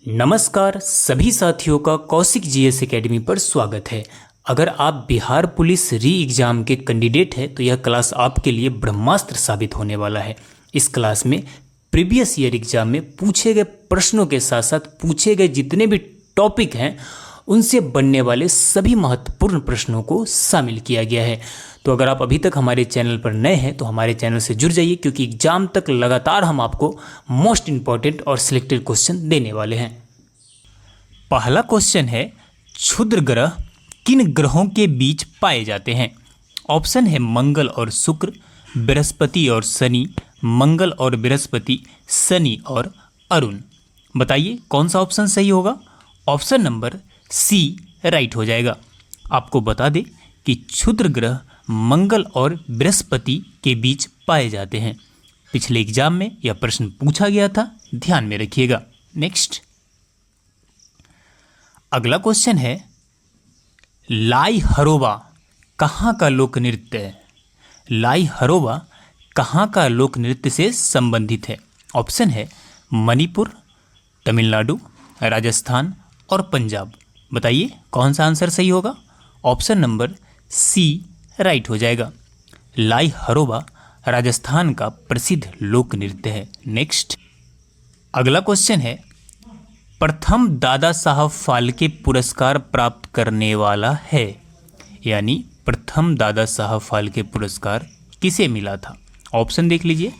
नमस्कार सभी साथियों का कौशिक जीएस एकेडमी पर स्वागत है। अगर आप बिहार पुलिस री एग्ज़ाम के कैंडिडेट हैं तो यह क्लास आपके लिए ब्रह्मास्त्र साबित होने वाला है। इस क्लास में प्रीवियस ईयर एग्ज़ाम में पूछे गए प्रश्नों के साथ साथ पूछे गए जितने भी टॉपिक हैं उनसे बनने वाले सभी महत्वपूर्ण प्रश्नों को शामिल किया गया है। तो अगर आप अभी तक हमारे चैनल पर नए हैं तो हमारे चैनल से जुड़ जाइए, क्योंकि एग्जाम तक लगातार हम आपको मोस्ट इंपॉर्टेंट और सिलेक्टेड क्वेश्चन देने वाले हैं। पहला क्वेश्चन है, क्षुद्र ग्रह किन ग्रहों के बीच पाए जाते हैं? ऑप्शन है मंगल और शुक्र, बृहस्पति और शनि, मंगल और बृहस्पति, शनि और अरुण। बताइए कौन सा ऑप्शन सही होगा? ऑप्शन नंबर सी राइट हो जाएगा। आपको बता दें कि क्षुद्र ग्रह मंगल और बृहस्पति के बीच पाए जाते हैं। पिछले एग्जाम में यह प्रश्न पूछा गया था, ध्यान में रखिएगा। नेक्स्ट, अगला क्वेश्चन है, लाई हरोबा कहाँ का लोक नृत्य है? लाई हरोबा कहाँ का लोक नृत्य से संबंधित है? ऑप्शन है मणिपुर, तमिलनाडु, राजस्थान और पंजाब। बताइए कौन सा आंसर सही होगा? ऑप्शन नंबर सी राइट हो जाएगा। लाई हरोबा राजस्थान का प्रसिद्ध लोक नृत्य है। नेक्स्ट, अगला क्वेश्चन है, प्रथम दादा साहब फाल्के पुरस्कार प्राप्त करने वाला है, यानी प्रथम दादा साहब फाल्के पुरस्कार किसे मिला था? ऑप्शन देख लीजिए,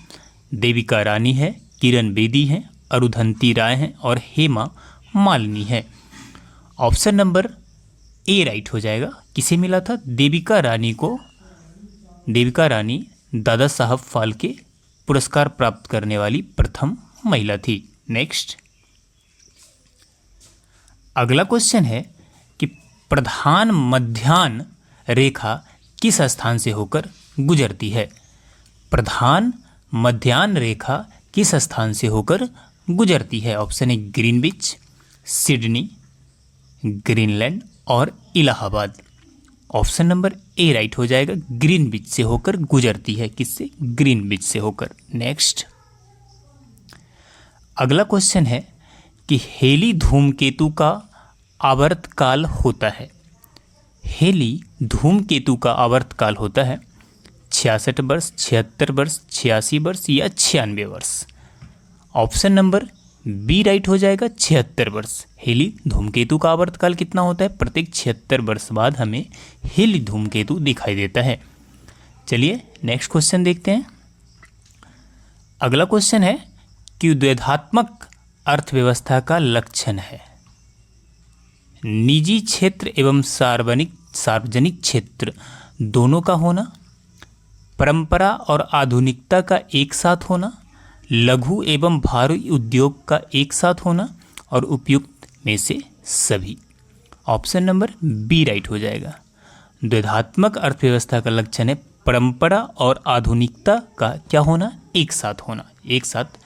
देविका रानी है, किरण बेदी हैं, अरुंधति राय हैं और हेमा मालिनी है। ऑप्शन नंबर ए राइट हो जाएगा। किसे मिला था? देविका रानी दादा साहब फाल्के पुरस्कार प्राप्त करने वाली प्रथम महिला थी। नेक्स्ट, अगला क्वेश्चन है कि प्रधान मध्याह्न रेखा किस स्थान से होकर गुजरती है? प्रधान मध्याह्न रेखा किस स्थान से होकर गुजरती है? ऑप्शन है ग्रीनविच, सिडनी, ग्रीनलैंड और Allahabad. Option number A right हो जाएगा। ग्रीनविच से होकर गुजरती है। किससे? ग्रीनविच से होकर। नेक्स्ट, अगला क्वेश्चन है कि हेली धूमकेतु का आवर्तकाल होता है। हेली धूमकेतु का आवर्तकाल होता है 66 वर्ष, 76 वर्ष, 86 वर्ष या 96 वर्ष। ऑप्शन नंबर बी राइट हो जाएगा, 76 वर्ष। हेली धूमकेतु का आवर्तकाल कितना होता है? प्रत्येक 76 वर्ष बाद हमें हेली धूमकेतु दिखाई देता है। चलिए नेक्स्ट क्वेश्चन देखते हैं। अगला क्वेश्चन है कि द्वैधात्मक अर्थव्यवस्था का लक्षण है निजी क्षेत्र एवं सार्वजनिक क्षेत्र दोनों का होना, परंपरा और आधुनिकता का एक साथ होना, लघु एवं भारी उद्योग का एक साथ होना और उपयुक्त में से सभी। ऑप्शन नंबर बी राइट हो जाएगा। द्वैधात्मक अर्थव्यवस्था का लक्षण है परंपरा और आधुनिकता का क्या होना? एक साथ होना, एक साथ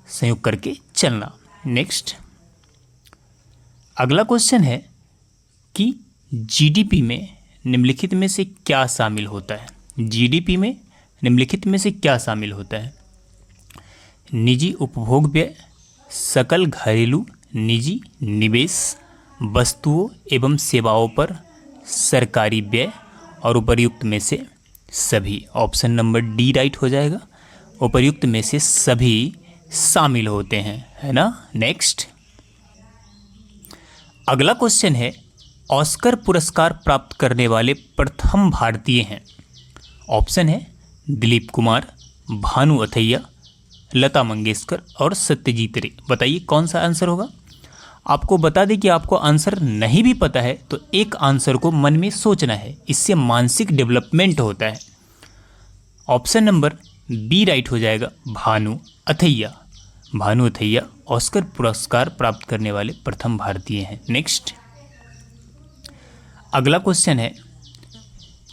संयोग करके चलना। नेक्स्ट, अगला क्वेश्चन है कि जीडीपी में निम्नलिखित में से क्या शामिल होता है? जीडीपी में निम्नलिखित में से क्या शामिल होता है? निजी उपभोग व्यय, सकल घरेलू निजी निवेश, वस्तुओं एवं सेवाओं पर सरकारी व्यय और उपर्युक्त में से सभी। ऑप्शन नंबर डी राइट हो जाएगा। उपर्युक्त में से सभी शामिल होते हैं, है ना। नेक्स्ट, अगला क्वेश्चन है, ऑस्कर पुरस्कार प्राप्त करने वाले प्रथम भारतीय हैं। ऑप्शन है दिलीप कुमार, भानु अथैया, लता मंगेशकर और सत्यजीत रे। बताइए कौन सा आंसर होगा? आपको बता दें कि आपको आंसर नहीं भी पता है तो एक आंसर को मन में सोचना है, इससे मानसिक डेवलपमेंट होता है। ऑप्शन नंबर बी राइट हो जाएगा, भानु अथैया। भानु अथैया ऑस्कर पुरस्कार प्राप्त करने वाले प्रथम भारतीय हैं। नेक्स्ट, अगला क्वेश्चन है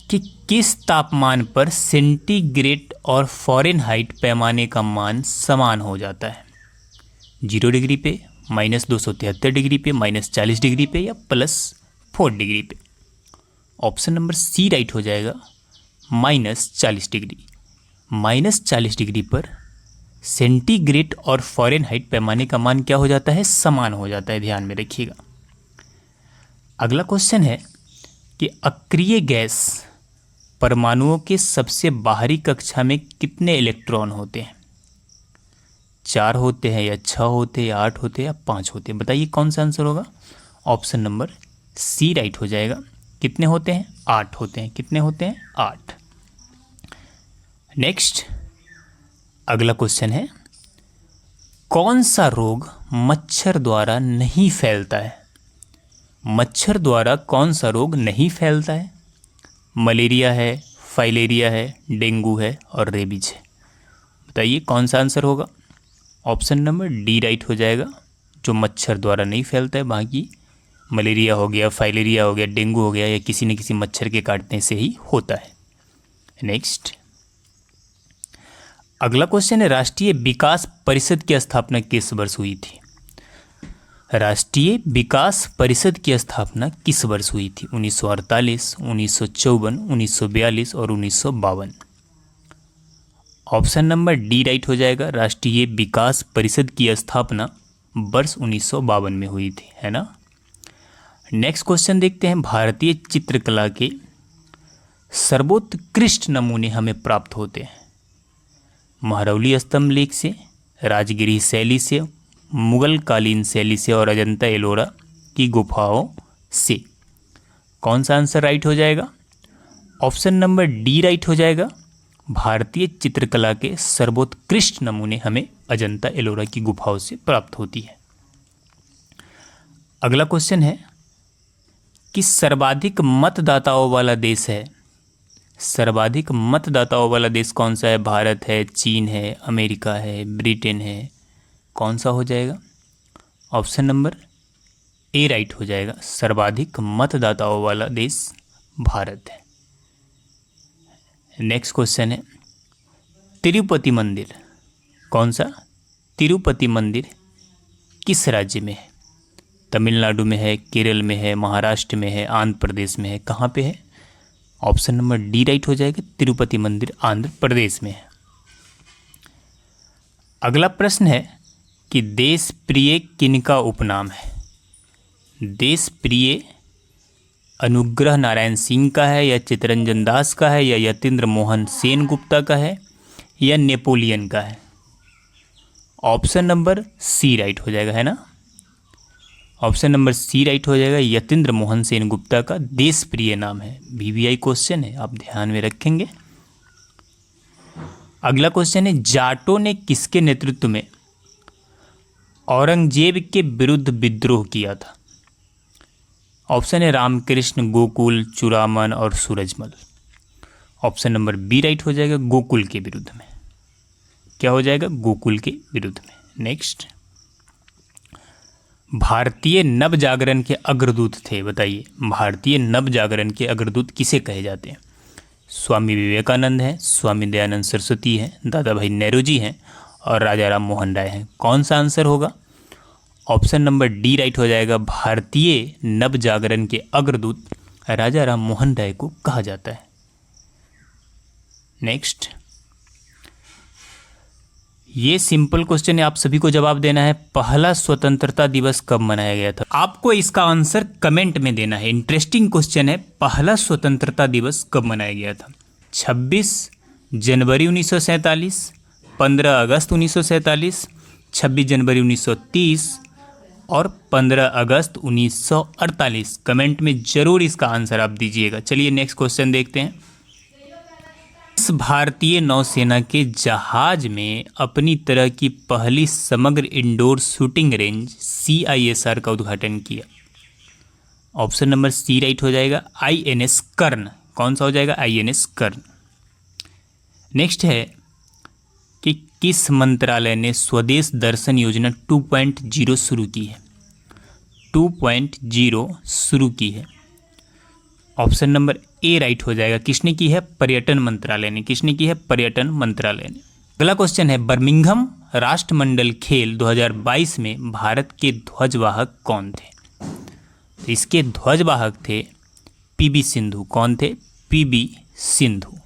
कि किस तापमान पर सेंटीग्रेड और फ़ारेनहाइट पैमाने का मान समान हो जाता है? 0 डिग्री पे, -273 डिग्री पे, -40 डिग्री पे या +4 डिग्री पे। ऑप्शन नंबर सी राइट हो जाएगा, -40 डिग्री। -40 डिग्री पर सेंटीग्रेड और फ़ारेनहाइट पैमाने का मान क्या हो जाता है, समान हो जाता है, ध्यान में रखिएगा। अगला क्वेश्चन है कि अक्रिय गैस परमाणुओं के सबसे बाहरी कक्षा में कितने इलेक्ट्रॉन होते हैं? 4 होते हैं या 6 होते हैं या 8 होते हैं या 5 होते हैं? बताइए कौन सा आंसर होगा। ऑप्शन नंबर सी राइट हो जाएगा। कितने होते हैं? 8 होते हैं। कितने होते हैं? 8। नेक्स्ट अगला क्वेश्चन है, कौन सा रोग मच्छर द्वारा नहीं फैलता है? मच्छर द्वारा कौन सा रोग नहीं फैलता है? मलेरिया है, फाइलेरिया है, डेंगू है और रेबीज है। बताइए कौन सा आंसर होगा। ऑप्शन नंबर डी राइट हो जाएगा, जो मच्छर द्वारा नहीं फैलता है। बाकी मलेरिया हो गया, फाइलेरिया हो गया, डेंगू हो गया, या किसी न किसी मच्छर के काटने से ही होता है। नेक्स्ट अगला क्वेश्चन है, राष्ट्रीय विकास परिषद की स्थापना किस वर्ष हुई थी? राष्ट्रीय विकास परिषद की स्थापना किस वर्ष हुई थी? 1948, 1954, 1942 और 1952। ऑप्शन नंबर डी राइट हो जाएगा। राष्ट्रीय विकास परिषद की स्थापना वर्ष 1952 में हुई थी, है ना। नेक्स्ट क्वेश्चन देखते हैं, भारतीय चित्रकला के सर्वोत्कृष्ट नमूने हमें प्राप्त होते हैं महरौली स्तंभ लेख से, राजगिरी शैली से, मुगल कालीन शैली से और अजंता एलोरा की गुफाओं से। कौन सा आंसर राइट हो जाएगा? ऑप्शन नंबर डी राइट हो जाएगा। भारतीय चित्रकला के सर्वोत्कृष्ट नमूने हमें अजंता एलोरा की गुफाओं से प्राप्त होती है। अगला क्वेश्चन है कि सर्वाधिक मतदाताओं वाला देश है। सर्वाधिक मतदाताओं वाला देश कौन सा है? भारत है, चीन है, अमेरिका है, ब्रिटेन है। कौन सा हो जाएगा? ऑप्शन नंबर ए राइट हो जाएगा। सर्वाधिक मतदाताओं वाला देश भारत है। नेक्स्ट क्वेश्चन है, तिरुपति मंदिर कौन सा? तिरुपति मंदिर किस राज्य में है? तमिलनाडु में है, केरल में है, महाराष्ट्र में है, आंध्र प्रदेश में है। कहाँ पे है? ऑप्शन नंबर डी राइट हो जाएगा। तिरुपति मंदिर आंध्र प्रदेश में है। अगला प्रश्न है कि देश प्रिय किनका उपनाम है? देश प्रिय अनुग्रह नारायण सिंह का है, या चित्तरंजन दास का है, या यतीन्द्र मोहन सेन गुप्ता का है, या नेपोलियन का है? ऑप्शन नंबर सी राइट हो जाएगा, है ना। ऑप्शन नंबर सी राइट हो जाएगा। यतीन्द्र मोहन सेन गुप्ता का देश प्रिय नाम है। वीवीआई क्वेश्चन है, आप ध्यान में रखेंगे। अगला क्वेश्चन है, जाटों ने किसके नेतृत्व में औरंगजेब के विरुद्ध विद्रोह किया था? ऑप्शन है रामकृष्ण, गोकुल, चुरामन और Surajmal. Option number B right हो जाएगा, गोकुल के विरुद्ध में। क्या हो जाएगा? गोकुल के विरुद्ध में। नेक्स्ट, भारतीय नव जागरण के अग्रदूत थे। बताइए भारतीय नव जागरण के अग्रदूत किसे कहे जाते हैं? स्वामी विवेकानंद हैं, स्वामी दयानंद सरस्वती हैं, दादा भाई नेहरू हैं और राजा राम मोहन राय हैं। कौन सा आंसर होगा? ऑप्शन नंबर डी राइट हो जाएगा। भारतीय नव जागरण के अग्रदूत राजा राम मोहन राय को कहा जाता है। नेक्स्ट, ये सिंपल क्वेश्चन है, आप सभी को जवाब देना है। पहला स्वतंत्रता दिवस कब मनाया गया था? आपको इसका आंसर कमेंट में देना है। इंटरेस्टिंग क्वेश्चन है, पहला स्वतंत्रता दिवस कब मनाया गया था? 26 जनवरी 1947, 15 अगस्त 1947, 26 जनवरी 1930 और 15 अगस्त 1948। कमेंट में जरूर इसका आंसर आप दीजिएगा। चलिए नेक्स्ट क्वेश्चन देखते हैं। इस भारतीय नौसेना के जहाज में अपनी तरह की पहली समग्र इंडोर शूटिंग रेंज CISR का उद्घाटन किया? ऑप्शन नंबर सी राइट हो जाएगा, INS कर्ण। कौन सा हो जाएगा? INS कर्ण। नेक्स्ट है कि किस मंत्रालय ने स्वदेश दर्शन योजना 2.0 शुरू की है? 2.0 शुरू की है। ऑप्शन नंबर ए राइट हो जाएगा। किसने की है? पर्यटन मंत्रालय ने। किसने की है? पर्यटन मंत्रालय ने। अगला क्वेश्चन है, बर्मिंघम राष्ट्रमंडल खेल 2022 में भारत के ध्वजवाहक कौन थे? तो इसके ध्वजवाहक थे PB सिंधु। कौन थे? PB सिंधु।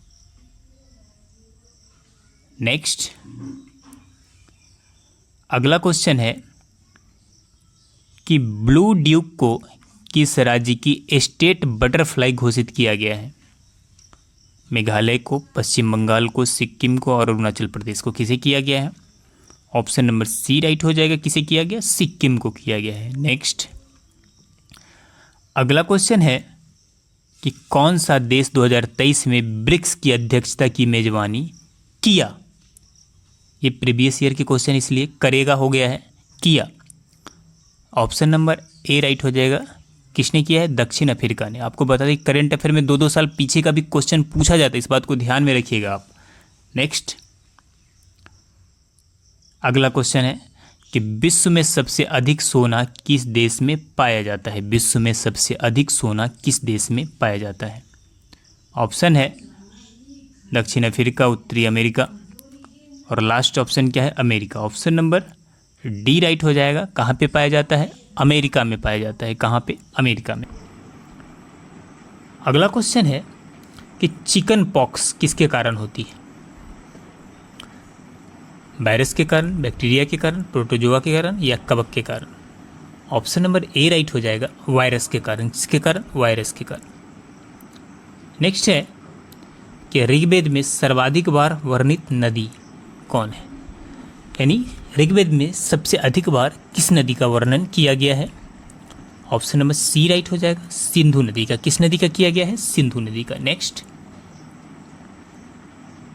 नेक्स्ट, अगला क्वेश्चन है कि ब्लू ड्यूक को किस राज्य की स्टेट बटरफ्लाई घोषित किया गया है? मेघालय को, पश्चिम बंगाल को, सिक्किम को और अरुणाचल प्रदेश को। किसे किया गया है? ऑप्शन नंबर सी राइट हो जाएगा। किसे किया गया? सिक्किम को किया गया है। नेक्स्ट, अगला क्वेश्चन है कि कौन सा देश 2023 में ब्रिक्स की अध्यक्षता की मेजबानी किया? ये प्रीवियस ईयर के क्वेश्चन इसलिए करेगा हो गया है, किया। ऑप्शन नंबर ए राइट हो जाएगा। किसने किया है? दक्षिण अफ्रीका ने। आपको बता दें करंट अफेयर में 2-2 साल पीछे का भी क्वेश्चन पूछा जाता है, इस बात को ध्यान में रखिएगा आप। नेक्स्ट, अगला क्वेश्चन है कि विश्व में सबसे अधिक सोना किस देश में पाया जाता है? विश्व में सबसे अधिक सोना किस देश में पाया जाता है? ऑप्शन है दक्षिण अफ्रीका, उत्तरी अमेरिका और लास्ट ऑप्शन क्या है? America. Option number D right हो जाएगा। कहाँ पे पाया जाता है? अमेरिका में पाया जाता है। कहाँ पे? अमेरिका में। अगला क्वेश्चन है कि चिकन पॉक्स किसके कारण होती है? वायरस के कारण, बैक्टीरिया के कारण, प्रोटोजोआ के कारण या कवक के कारण? ऑप्शन नंबर ए राइट हो जाएगा। वायरस के कारण। किसके कारण? वायरस के कारण। नेक्स्ट है कि ऋग्वेद में सर्वाधिक बार वर्णित नदी कौन है? यानी ऋग्वेद में सबसे अधिक बार किस नदी का वर्णन किया गया है? ऑप्शन नंबर सी राइट हो जाएगा। सिंधु नदी का। किस नदी का किया गया है? सिंधु नदी का। नेक्स्ट,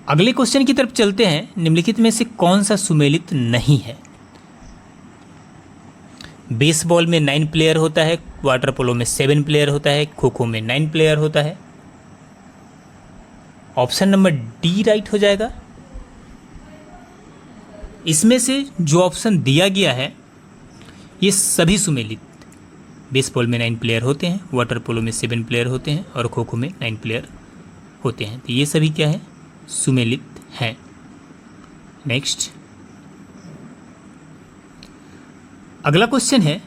अगले क्वेश्चन की तरफ चलते हैं। निम्नलिखित में से कौन सा सुमेलित नहीं है? बेसबॉल में 9 प्लेयर होता है, वाटर पोलो में 7 प्लेयर होता है, खो खो में 9 प्लेयर होता है। ऑप्शन नंबर डी राइट हो जाएगा। इसमें से जो ऑप्शन दिया गया है ये सभी सुमेलित। बेसबॉल में 9 प्लेयर होते हैं, वाटर पोलो में 7 प्लेयर होते हैं और खो खो में 9 प्लेयर होते हैं। तो ये सभी क्या है? सुमेलित हैं। नेक्स्ट, अगला क्वेश्चन है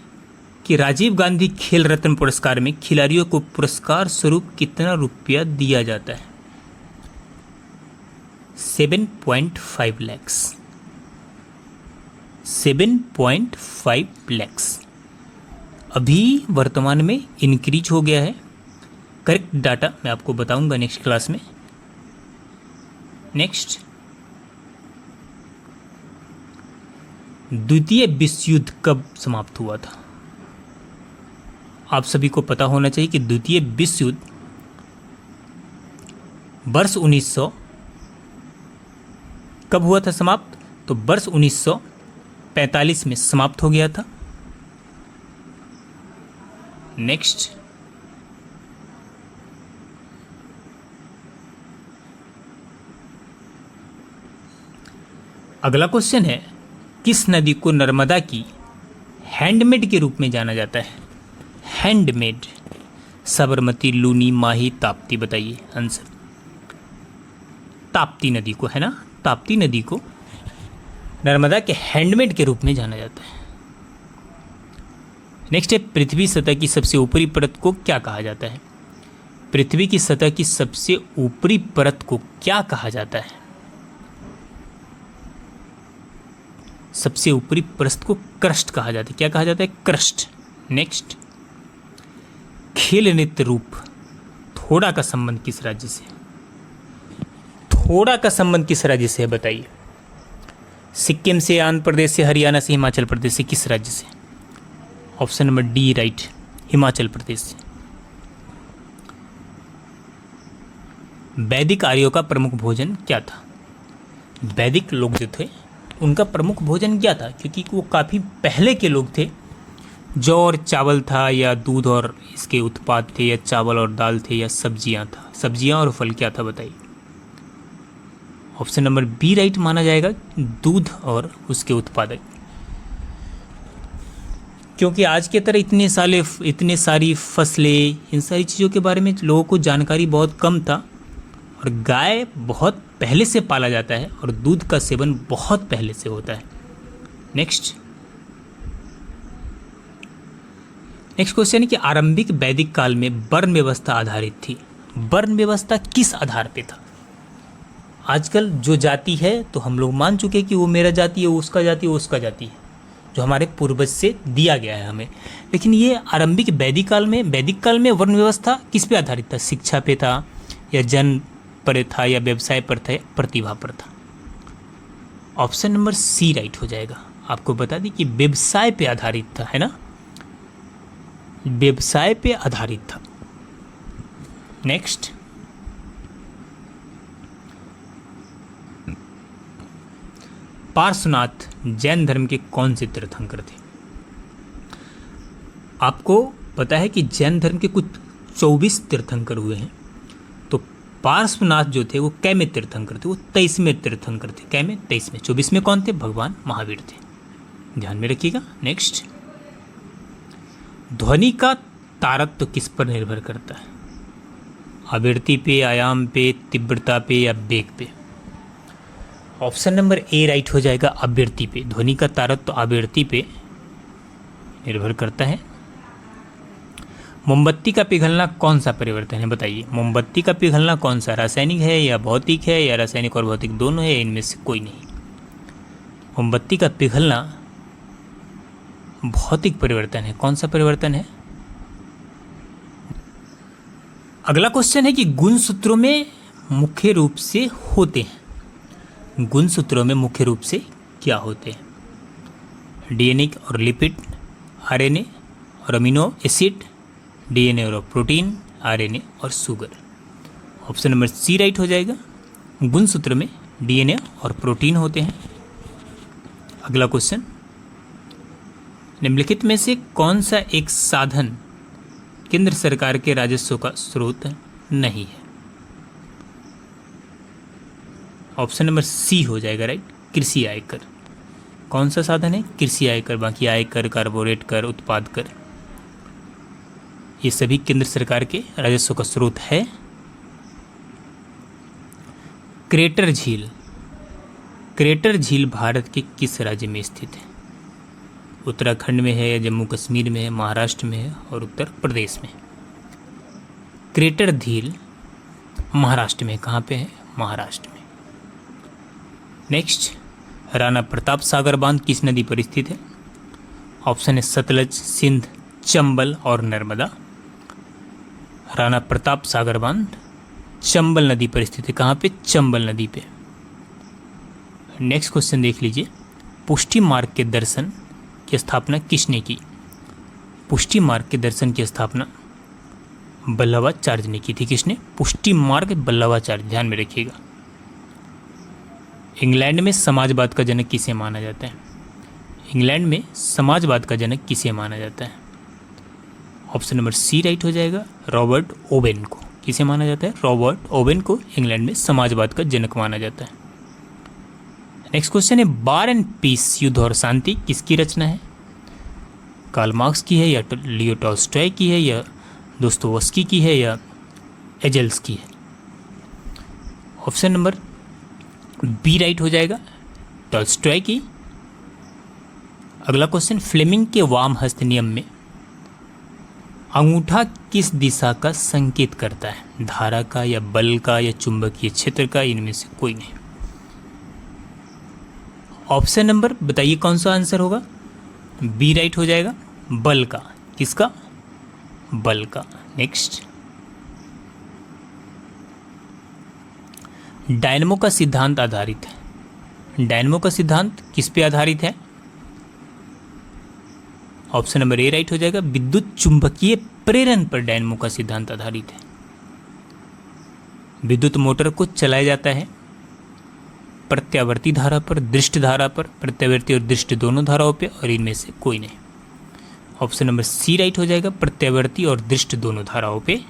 कि राजीव गांधी खेल रत्न पुरस्कार में खिलाड़ियों को पुरस्कार स्वरूप कितना रुपया दिया जाता है? 7.5 लाख। 7.5 लाख। अभी वर्तमान में इंक्रीज हो गया है। करेक्ट डाटा मैं आपको बताऊंगा नेक्स्ट क्लास में। नेक्स्ट, द्वितीय विश्व युद्ध कब समाप्त हुआ था? आप सभी को पता होना चाहिए कि द्वितीय विश्व युद्ध वर्ष 1900 कब हुआ था समाप्त? तो वर्ष 1945 में समाप्त हो गया था। नेक्स्ट, अगला क्वेश्चन है किस नदी को नर्मदा की हैंडमेड के रूप में जाना जाता है? हैंडमेड। साबरमती, लूनी, माही, ताप्ती। बताइए आंसर। ताप्ती नदी को, है ना, ताप्ती नदी को नर्मदा के हैंडमेड के रूप में जाना जाता है। नेक्स्ट है पृथ्वी सतह की सबसे ऊपरी परत को क्या कहा जाता है? पृथ्वी की सतह की सबसे ऊपरी परत को क्या कहा जाता है? सबसे ऊपरी परत को क्रस्ट कहा जाता है। क्या कहा जाता है? क्रस्ट। नेक्स्ट, खेल नृत्य रूप थोड़ा का संबंध किस राज्य से? थोड़ा का संबंध किस राज्य से है? बताइए। सिक्किम से, आंध्र प्रदेश से, हरियाणा से, हिमाचल प्रदेश से? किस राज्य से? Option number D right, Himachal Pradesh से। वैदिक आर्यों का प्रमुख भोजन क्या था? वैदिक लोग जो थे उनका प्रमुख भोजन क्या था? क्योंकि वो काफ़ी पहले के लोग थे। जौ और चावल था या दूध और इसके उत्पाद थे या चावल और दाल थे या सब्जियां था? सब्जियां और फल क्या था? बताइए। ऑप्शन नंबर बी राइट माना जाएगा, दूध और उसके उत्पादक। क्योंकि आज के तरह इतने सारी फसलें, इन सारी चीज़ों के बारे में लोगों को जानकारी बहुत कम था और गाय बहुत पहले से पाला जाता है और दूध का सेवन बहुत पहले से होता है। नेक्स्ट क्वेश्चन है कि आरंभिक वैदिक काल में वर्ण व्यवस्था आधारित थी। वर्ण व्यवस्था किस आधार पे था? आजकल जो जाति है तो हम लोग मान चुके कि वो मेरा जाति है, वो उसका जाति है, वो उसका जाति है। जो हमारे पूर्वज से दिया गया है हमें। लेकिन ये आरंभिक वैदिक काल में वर्ण व्यवस्था किस पे आधारित था? शिक्षा पे था, या जन्म पर था, या व्यवसाय पर था, या प्रतिभा पर था? ऑप्शन नंबर सी राइट हो जाएगा। आपको बता दी कि व्यवसाय पे आधारित था, है ना, व्यवसाय पे आधारित था। नेक्स्ट, पार्श्वनाथ जैन धर्म के कौन से तीर्थंकर थे? आपको पता है कि जैन धर्म के कुछ 24 तीर्थंकर हुए हैं, तो पार्श्वनाथ जो थे वो कै में तीर्थंकर थे? वो 23वें तीर्थंकर थे। कै में? 23 में। 24 में कौन थे? भगवान महावीर थे। ध्यान में रखिएगा। नेक्स्ट, ध्वनि का तारत्व किस पर निर्भर करता है? आवृत्ति पे, आयाम पे, तीव्रता पे, या वेग पे? ऑप्शन नंबर ए राइट हो जाएगा, आवृत्ति पे। ध्वनि का तारत्व आवृत्ति पे निर्भर करता है। मोमबत्ती का पिघलना कौन सा परिवर्तन है? बताइए, मोमबत्ती का पिघलना कौन सा? रासायनिक है या भौतिक है, या रासायनिक और भौतिक दोनों है, इनमें से कोई नहीं? मोमबत्ती का पिघलना भौतिक परिवर्तन है। कौन सा परिवर्तन है? अगला क्वेश्चन है कि गुणसूत्रों में मुख्य रूप से होते हैं। गुणसूत्रों में मुख्य रूप से क्या होते हैं? डीएनए और लिपिड, आरएनए और अमीनो एसिड, डीएनए और प्रोटीन, आरएनए और sugar. Option number C right हो जाएगा। गुणसूत्र में डीएनए और प्रोटीन होते हैं। अगला क्वेश्चन, निम्नलिखित में से कौन सा एक साधन केंद्र सरकार के राजस्व का स्रोत नहीं है? ऑप्शन नंबर सी हो जाएगा राइट, कृषि आयकर। कौन सा साधन है? कृषि आयकर। बाकी आयकर, कारपोरेट कर, उत्पाद कर, ये सभी केंद्र सरकार के राजस्व का स्रोत है। क्रेटर झील, क्रेटर झील भारत के किस राज्य में स्थित है? उत्तराखंड में है, जम्मू कश्मीर में है, महाराष्ट्र में है, और उत्तर प्रदेश में? क्रेटर झील महाराष्ट्र में। कहाँ पे है? महाराष्ट्र में। नेक्स्ट, राणा प्रताप सागर बांध किस नदी पर स्थित है? ऑप्शन है सतलज, सिंध, चंबल और नर्मदा। राणा प्रताप सागर बांध चंबल नदी पर स्थित है। कहाँ पे? चंबल नदी पे। नेक्स्ट क्वेश्चन देख लीजिए, पुष्टि मार्ग के दर्शन की स्थापना किसने की? पुष्टि मार्ग के दर्शन की स्थापना बल्लभाचार्य ने की थी। किसने? पुष्टि मार्ग बल्लभाचार्य। ध्यान में रखिएगा। इंग्लैंड में समाजवाद का जनक किसे माना जाता है? इंग्लैंड में समाजवाद का जनक किसे माना जाता है? ऑप्शन नंबर सी राइट हो जाएगा, रॉबर्ट ओवेन को। किसे माना जाता है? रॉबर्ट ओवेन को इंग्लैंड में समाजवाद का जनक माना जाता है। नेक्स्ट क्वेश्चन है, वार एंड पीस, युद्ध और शांति किसकी रचना है? कार्ल मार्क्स की है, या लियो टॉल्स्टॉय की है, या दोस्तोवस्की की है, या एजेल्स की है? ऑप्शन नंबर बी राइट हो जाएगा, टॉल्स्टॉय की। अगला क्वेश्चन, फ्लेमिंग के वाम हस्त नियम में अंगूठा किस दिशा का संकेत करता है? धारा का, या बल का, या चुंबकीय क्षेत्र का? इनमें से कोई नहीं। ऑप्शन नंबर बताइए कौन सा आंसर होगा? बी राइट हो जाएगा, बल का। किसका? बल का। नेक्स्ट, डायनमो का सिद्धांत आधारित है। डायनमो का सिद्धांत किस पे आधारित है? ऑप्शन नंबर ए राइट हो जाएगा, विद्युत चुंबकीय प्रेरण पर डायनमो का सिद्धांत आधारित है। विद्युत मोटर को चलाया जाता है प्रत्यावर्ती धारा पर, दृष्ट धारा पर, प्रत्यावर्ती और दृष्ट दोनों धाराओं पे, और इनमें से कोई नहीं। ऑप्शन नंबर सी राइट हो जाएगा, प्रत्यावर्ती और दृष्ट दोनों धाराओं पे